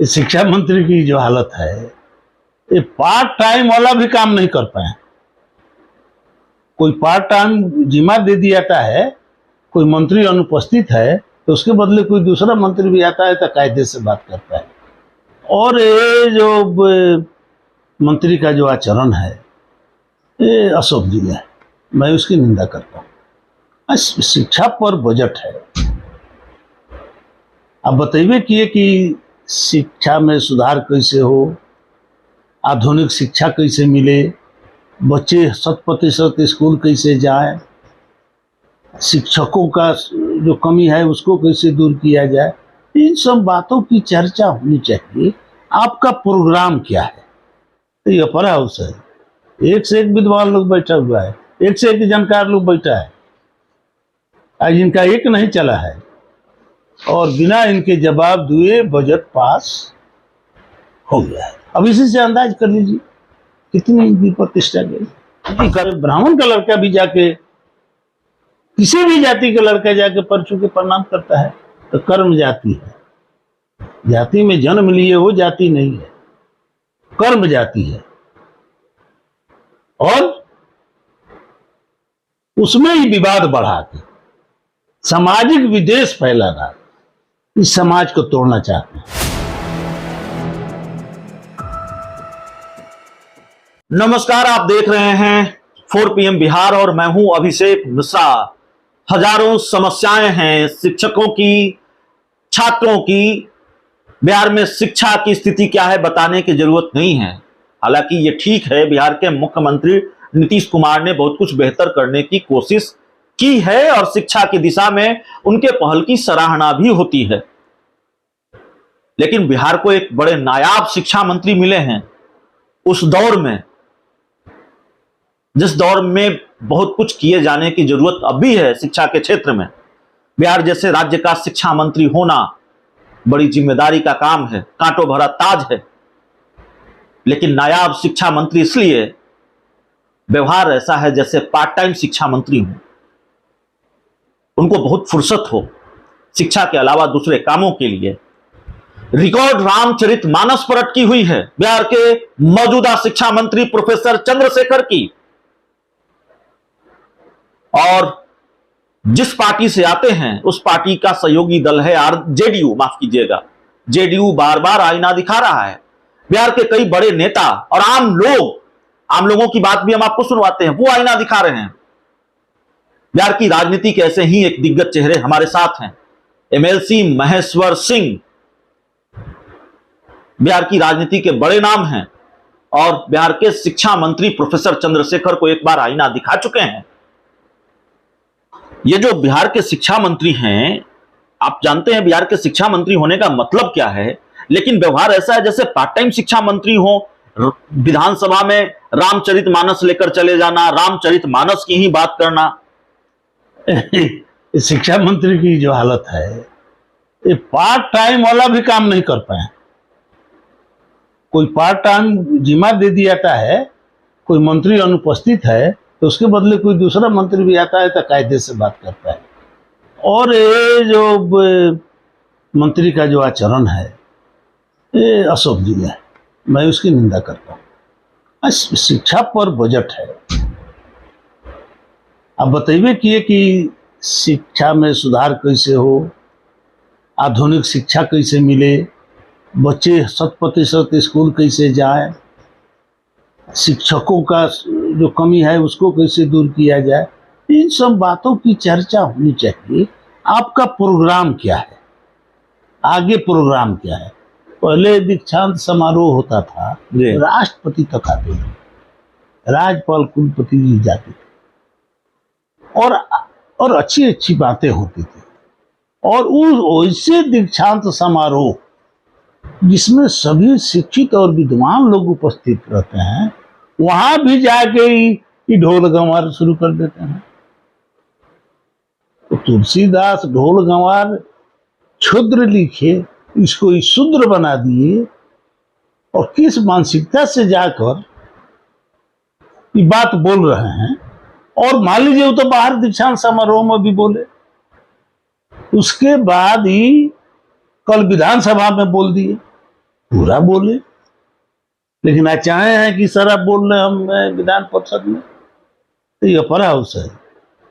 शिक्षा मंत्री की जो हालत है, ये पार्ट टाइम वाला भी काम नहीं कर पाए। कोई पार्ट टाइम जिम्मा दे दिया जाता है, कोई मंत्री अनुपस्थित है तो उसके बदले कोई दूसरा मंत्री भी आता है तो कायदे से बात करता है। और ये जो मंत्री का जो आचरण है, ये अशोभनीय है, मैं उसकी निंदा करता हूँ। शिक्षा पर बजट है, आप बताइए कि शिक्षा में सुधार कैसे हो, आधुनिक शिक्षा कैसे मिले, बच्चे 100% स्कूल कैसे जाए, शिक्षकों का जो कमी है उसको कैसे दूर किया जाए, इन सब बातों की चर्चा होनी चाहिए। आपका प्रोग्राम क्या है? तो ये अपर हाउस है, एक से एक विद्वान लोग बैठा हुआ है, एक से एक जानकार लोग बैठा है, आज इनका एक नहीं चला है और बिना इनके जवाब दिए बजट पास हो गया है। अब इसी से अंदाज कर लीजिए कितनी इनकी प्रतिष्ठा गई। ब्राह्मण का लड़का भी जाके, किसी भी जाति का लड़का जाके पर छू के प्रणाम करता है तो कर्म जाति है। जाति में जन्म लिए वो जाति नहीं है, कर्म जाति है। और उसमें ही विवाद बढ़ा के सामाजिक विद्वेष फैलाना, इस समाज को तोड़ना चाहते हैं। नमस्कार, आप देख रहे हैं 4 PM बिहार और मैं हूं अभिषेक मिश्रा। हजारों समस्याएं हैं शिक्षकों की, छात्रों की। बिहार में शिक्षा की स्थिति क्या है बताने की जरूरत नहीं है। हालांकि ये ठीक है, बिहार के मुख्यमंत्री नीतीश कुमार ने बहुत कुछ बेहतर करने की कोशिश की है और शिक्षा की दिशा में उनके पहल की सराहना भी होती है। लेकिन बिहार को एक बड़े नायाब शिक्षा मंत्री मिले हैं उस दौर में, जिस दौर में बहुत कुछ किए जाने की जरूरत अब भी है शिक्षा के क्षेत्र में। बिहार जैसे राज्य का शिक्षा मंत्री होना बड़ी जिम्मेदारी का काम है, कांटों भरा ताज है। लेकिन नायाब शिक्षा मंत्री इसलिए, व्यवहार ऐसा है जैसे पार्ट टाइम शिक्षा मंत्री हो। उनको बहुत फुर्सत हो शिक्षा के अलावा दूसरे कामों के लिए। रिकॉर्ड रामचरितमानस पर अटकी हुई है बिहार के मौजूदा शिक्षा मंत्री प्रोफेसर चंद्रशेखर की। और जिस पार्टी से आते हैं उस पार्टी का सहयोगी दल है जेडीयू, माफ कीजिएगा, जेडीयू बार बार आईना दिखा रहा है। बिहार के कई बड़े नेता और आम लोगों की बात भी हम आपको सुनवाते हैं, वो आईना दिखा रहे हैं। बिहार की राजनीति के ऐसे ही एक दिग्गज चेहरे हमारे साथ हैं। एमएलसी महेश्वर सिंह बिहार की राजनीति के बड़े नाम हैं और बिहार के शिक्षा मंत्री प्रोफेसर चंद्रशेखर को एक बार आईना दिखा चुके हैं। ये जो बिहार के शिक्षा मंत्री हैं, आप जानते हैं बिहार के शिक्षा मंत्री होने का मतलब क्या है। लेकिन व्यवहार ऐसा है जैसे पार्ट टाइम शिक्षा मंत्री हो। विधानसभा में रामचरितमानस लेकर चले जाना, रामचरितमानस की ही बात करना। शिक्षा मंत्री की जो हालत है, ये पार्ट टाइम वाला भी काम नहीं कर पाए। कोई पार्ट टाइम जिम्मा दे दिया जाता है, कोई मंत्री अनुपस्थित है तो उसके बदले कोई दूसरा मंत्री भी आता है तो कायदे से बात करता है। और ये जो मंत्री का जो आचरण है, ये अशोभनीय है, मैं उसकी निंदा करता हूँ। शिक्षा पर बजट है, आप बताइए कि शिक्षा में सुधार कैसे हो, आधुनिक शिक्षा कैसे मिले, बच्चे 100% स्कूल कैसे जाए, शिक्षकों का जो कमी है उसको कैसे दूर किया जाए, इन सब बातों की चर्चा होनी चाहिए। आपका प्रोग्राम क्या है, आगे प्रोग्राम क्या है? पहले दीक्षांत समारोह होता था, राष्ट्रपति तक आते थे, राज्यपाल कुलपति जी जाते थे और अच्छी अच्छी बातें होती थी। और उस वैसे दीक्षांत समारोह जिसमें सभी शिक्षित और विद्वान लोग उपस्थित रहते हैं, वहां भी जाके ही ढोल गंवार शुरू कर देते हैं। तो तुलसीदास ढोल गंवार क्षुद्र लिखे, इसको शूद्र बना दिए। और किस मानसिकता से जाकर ये बात बोल रहे हैं। और मान लीजिए वो तो बाहर दीक्षांत समारोह में भी बोले, उसके बाद ही कल विधानसभा में बोल दिए, पूरा बोले, लेकिन आज चाहे हैं कि सर आप बोल रहे हैं हम विधान परिषद में। तो ये अपर हाउस है,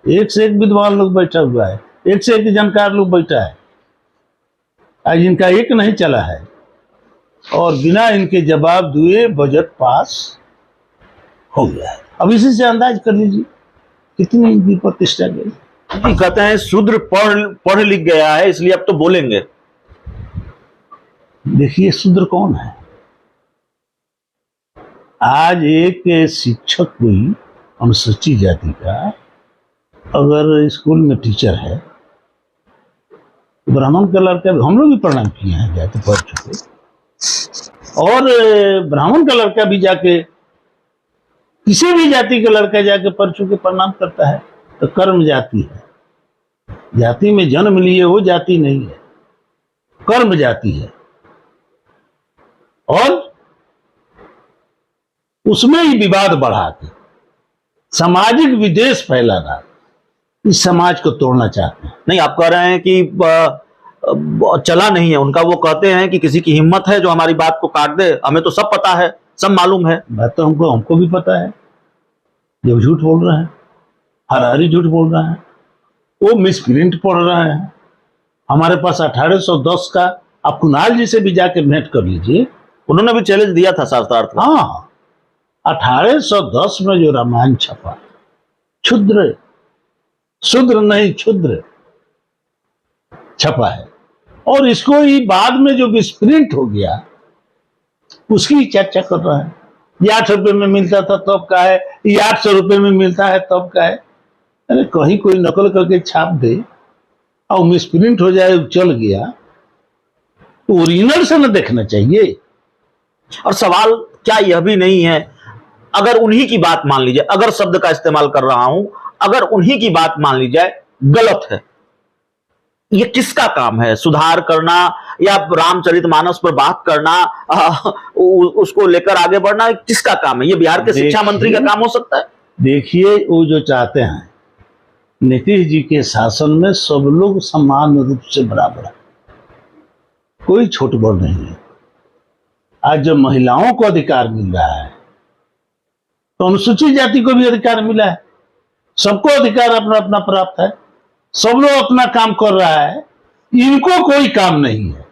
एक से एक विद्वान लोग बैठा हुआ है, एक से एक जानकार लोग बैठा है, आज इनका एक नहीं चला है और बिना इनके जवाब दिए बजट पास हो गया है। अब इसी से अंदाज कर लीजिए कितनी इनकी प्रतिष्ठा गई। कहते हैं शूद्र पढ़ लिख गया है इसलिए अब तो बोलेंगे। देखिए शूद्र कौन है? आज एक शिक्षक कोई अनुसूचित जाति का अगर स्कूल में टीचर है, ब्राह्मण का लड़का, हम लोग भी प्रणाम किए हैं जाके पढ़ चुके, और ब्राह्मण का लड़का भी जाके, किसी भी जाति का लड़का जाके पढ़ चुके प्रणाम करता है। तो कर्म जाति है, जाति में जन्म लिए वो जाति नहीं है, कर्म जाति है। और उसमें ही विवाद बढ़ा के सामाजिक विद्वेष फैलाना, इस समाज को तोड़ना चाहते हैं। नहीं, आप कह रहे हैं कि चला नहीं है उनका, वो कहते हैं कि किसी की हिम्मत है जो हमारी बात को काट दे, हमें तो सब पता है, सब मालूम है। बात तो हमको भी पता है, जो झूठ बोल रहे हैं, हरारी झूठ बोल रहे हैं, वो मिसप्रिंट पढ़ रहे हैं। हमारे पास 1810 का, आप कुणाल जी से भी जाके भेंट कर लीजिए, उन्होंने भी चैलेंज दिया था शास्त्रार्थ में। हाँ, 1810 में जो रामायण छपा, क्षुद्र, शूद्र नहीं क्षुद्र छपा है, और इसको ही बाद में जो विस्प्रिंट हो गया उसकी चर्चा कर रहा है। ये 8 रुपए में मिलता था तब का है, ये 800 रुपए में मिलता है तब का है। अरे कहीं कोई नकल करके छाप दे और मिसप्रिंट हो जाए, चल गया, तो ओरिजिनल से न देखना चाहिए। और सवाल क्या यह भी नहीं है, अगर उन्हीं की बात मान लीजिए, अगर शब्द का इस्तेमाल कर रहा हूं, अगर उन्हीं की बात मान ली जाए गलत है, ये किसका काम है? सुधार करना या रामचरितमानस पर बात करना, उसको लेकर आगे बढ़ना, किसका काम है? ये बिहार के शिक्षा मंत्री का काम हो सकता है? देखिए, वो जो चाहते हैं नीतीश जी के शासन में सब लोग समान रूप से बराबर है, कोई छोट बड़ नहीं है। आज जब महिलाओं को अधिकार मिल रहा है तो अनुसूचित जाति को भी अधिकार मिला है, सबको अधिकार अपना अपना प्राप्त है, सब लोग अपना काम कर रहा है, इनको कोई काम नहीं है,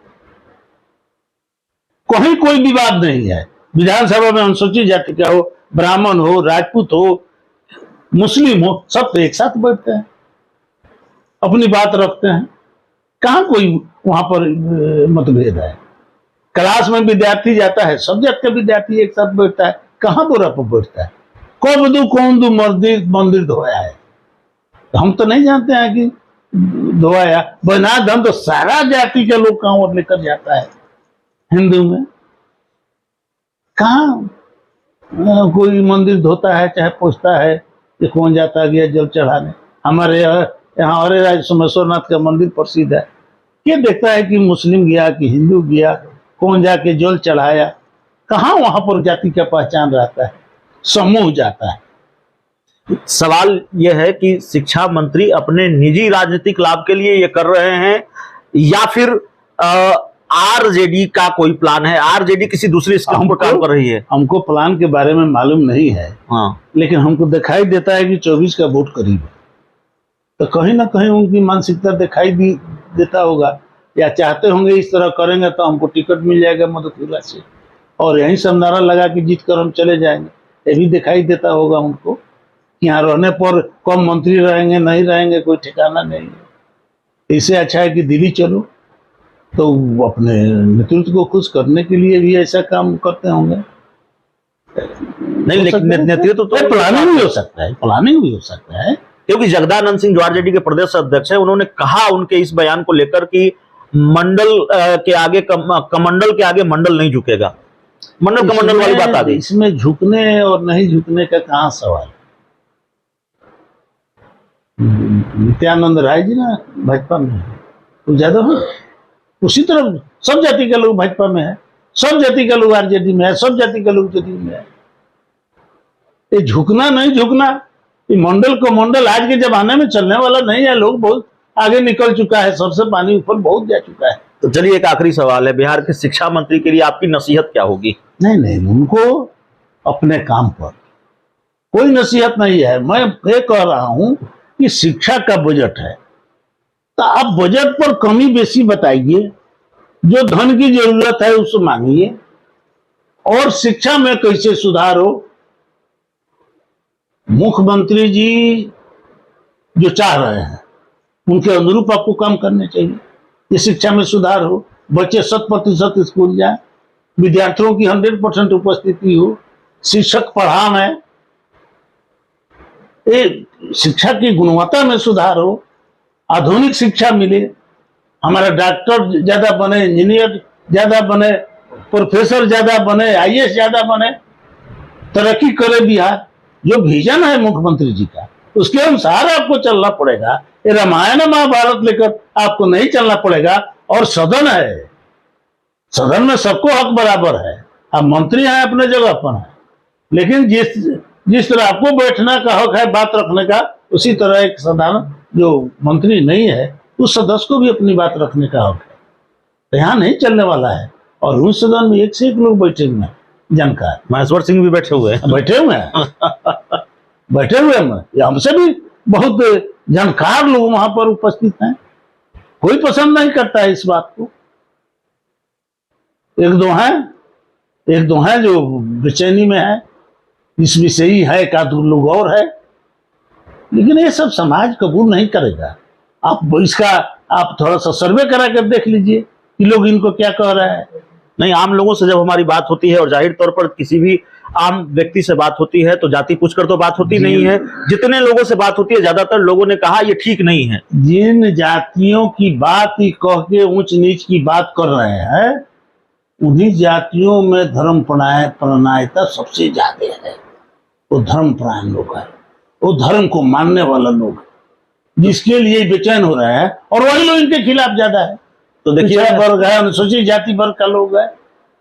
कहीं कोई विवाद नहीं है। विधानसभा में अनुसूचित जाति का हो, ब्राह्मण हो, राजपूत हो, मुस्लिम हो, सब तो एक साथ बैठते हैं, अपनी बात रखते हैं, कहां कोई वहां पर मतभेद है। क्लास में विद्यार्थी जाता है, सब जात का विद्यार्थी एक साथ बैठता है, कहां बुरा पर बैठता है। कब दू कौन दू मंदिर धोया है, हम तो नहीं जानते हैं कि धोया, बना धन तो सारा जाति के लोग कांवर लेकर जाता है हिंदू में। कहाँ कोई मंदिर धोता है चाहे पूछता है कि कौन जाता गया जल चढ़ाने। हमारे यहाँ हरे राज सोमेश्वरनाथ का मंदिर प्रसिद्ध है, ये देखता है कि मुस्लिम गया कि हिंदू गया, कौन जाके जल चढ़ाया। कहाँ वहां पर जाति का पहचान रहता है, समूह जाता है। सवाल यह है कि शिक्षा मंत्री अपने निजी राजनीतिक लाभ के लिए ये कर रहे हैं या फिर आरजेडी का कोई प्लान है? आरजेडी किसी दूसरी स्कीम पर काम कर रही है? हमको प्लान के बारे में मालूम नहीं है, हाँ, लेकिन हमको दिखाई देता है कि 24 का वोट करीब है, तो कहीं ना कहीं उनकी मानसिकता दिखाई देता होगा, या चाहते होंगे इस तरह करेंगे तो हमको टिकट मिल जाएगा मधुपुरा से, और यहीं सब नारा लगा कि जीत कर हम चले जाएंगे। ये भी दिखाई देता होगा उनको कि यहाँ रहने पर कम मंत्री रहेंगे, नहीं रहेंगे कोई ठिकाना नहीं है। इससे अच्छा है कि दिल्ली चलो, तो अपने नेतृत्व को खुश करने के लिए भी ऐसा काम करते होंगे। नहीं, लेकिन नेतृत्व तो प्लानिंग भी हो सकता है, प्लानिंग भी हो सकता है, क्योंकि जगदानंद सिंह जो आरजेडी के प्रदेश अध्यक्ष है, उन्होंने कहा उनके इस बयान को लेकर कि मंडल के आगे कमंडल के आगे मंडल नहीं झुकेगा। मंडल कमंडल वाली बात आ गई। इसमें झुकने और नहीं झुकने का कहाँ सवाल। नित्यानंद राय जी ना भाजपा में है, तो ज्यादा हो, उसी तरह सब जाति के लोग भाजपा में है, सब जाति के लोग आरजेडी में है, सब जाति के लोग जदयू में है। ये झुकना नहीं झुकना, ये मंडल को मंडल आज के जमाने में चलने वाला नहीं है। लोग बहुत आगे निकल चुका है, सबसे पानी ऊपर बहुत जा चुका है। तो चलिए एक आखिरी सवाल है, बिहार के शिक्षा मंत्री के लिए आपकी नसीहत क्या होगी? नहीं, उनको अपने काम पर कोई नसीहत नहीं है। मैं ये कह रहा हूं कि शिक्षा का बजट है तो आप बजट पर कमी बेसी बताइए, जो धन की जरूरत है उससे मांगिए, और शिक्षा में कैसे सुधार हो। मुख्यमंत्री जी जो चाह रहे हैं उनके अनुरूप आपको काम करने चाहिए। ये शिक्षा में सुधार हो, बच्चे 100% स्कूल जाए, विद्यार्थियों की 100% उपस्थिति हो, शिक्षक पढ़ाने, शिक्षा की गुणवत्ता में सुधार हो, आधुनिक शिक्षा मिले, हमारा डॉक्टर ज्यादा बने, इंजीनियर ज्यादा बने, प्रोफेसर ज्यादा बने, आईएएस ज्यादा बने, तरक्की करे बिहार। जो विजन है मुख्यमंत्री जी का उसके अनुसार आपको चलना पड़ेगा। ये रामायण महाभारत लेकर आपको नहीं चलना पड़ेगा। और सदन है, सदन में सबको हक बराबर है। आप मंत्री हैं अपने जगह पर हैं, लेकिन जिस तरह आपको बैठने का हक है, बात रखने का, उसी तरह एक साधारण जो मंत्री नहीं है उस सदस्य को भी अपनी बात रखने का हक है। तो यहाँ नहीं चलने वाला है। और उस सदन में एक से एक लोग बैठे हुए हैं जानकार। महेश्वर सिंह भी बैठे हुए हैं। बैठे हुए हैं हमसे भी बहुत जानकार लोग वहां पर उपस्थित हैं। कोई पसंद नहीं करता है इस बात को। एक दो हैं जो बेचैनी में है, इस विषयी है, एक आध लोग और है, लेकिन ये सब समाज कबूल नहीं करेगा। आप थोड़ा सा सर्वे करा कर देख लीजिए कि लोग इनको क्या कह रहे हैं। नहीं, आम लोगों से जब हमारी बात होती है और जाहिर तौर पर किसी भी आम व्यक्ति से बात होती है तो जाति पूछकर तो बात होती नहीं है। जितने लोगों से बात होती है ज्यादातर लोगों ने कहा ये ठीक नहीं है। जिन जातियों की बात ही कह के ऊंच नीच की बात कर रहे हैं उन्हीं जातियों में धर्म प्रणायता सबसे ज्यादा है। वो धर्मपरायण लोग है, वो धर्म को मानने वाला लोग, जिसके लिए बेचैन हो रहे हैं, और वही लोग इनके खिलाफ ज्यादा है। तो देखिए वर्ग है, अनुसूचित जाति वर्ग का लोग है,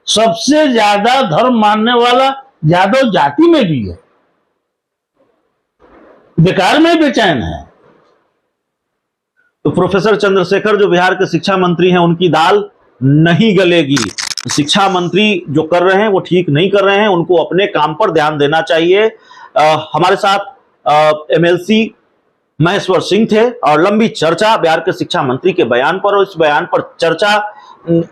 सबसे ज्यादा धर्म मानने वाला यादव जाति में भी है, बेकार में बेचैन है। तो प्रोफेसर चंद्रशेखर जो बिहार के शिक्षा मंत्री हैं उनकी दाल नहीं गलेगी। शिक्षा मंत्री जो कर रहे हैं वो ठीक नहीं कर रहे हैं, उनको अपने काम पर ध्यान देना चाहिए। हमारे साथ एमएलसी महेश्वर सिंह थे और लंबी चर्चा बिहार के शिक्षा मंत्री के बयान पर, और इस बयान पर चर्चा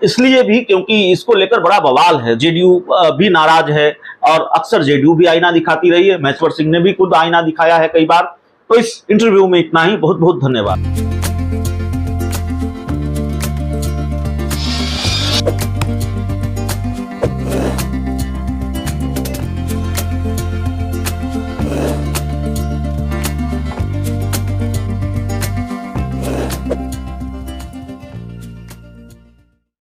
इसलिए भी क्योंकि इसको लेकर बड़ा बवाल है। जेडीयू भी नाराज है और अक्सर जेडीयू भी आईना दिखाती रही है। महेश्वर सिंह ने भी खुद आईना दिखाया है कई बार। तो इस इंटरव्यू में इतना ही। बहुत बहुत धन्यवाद।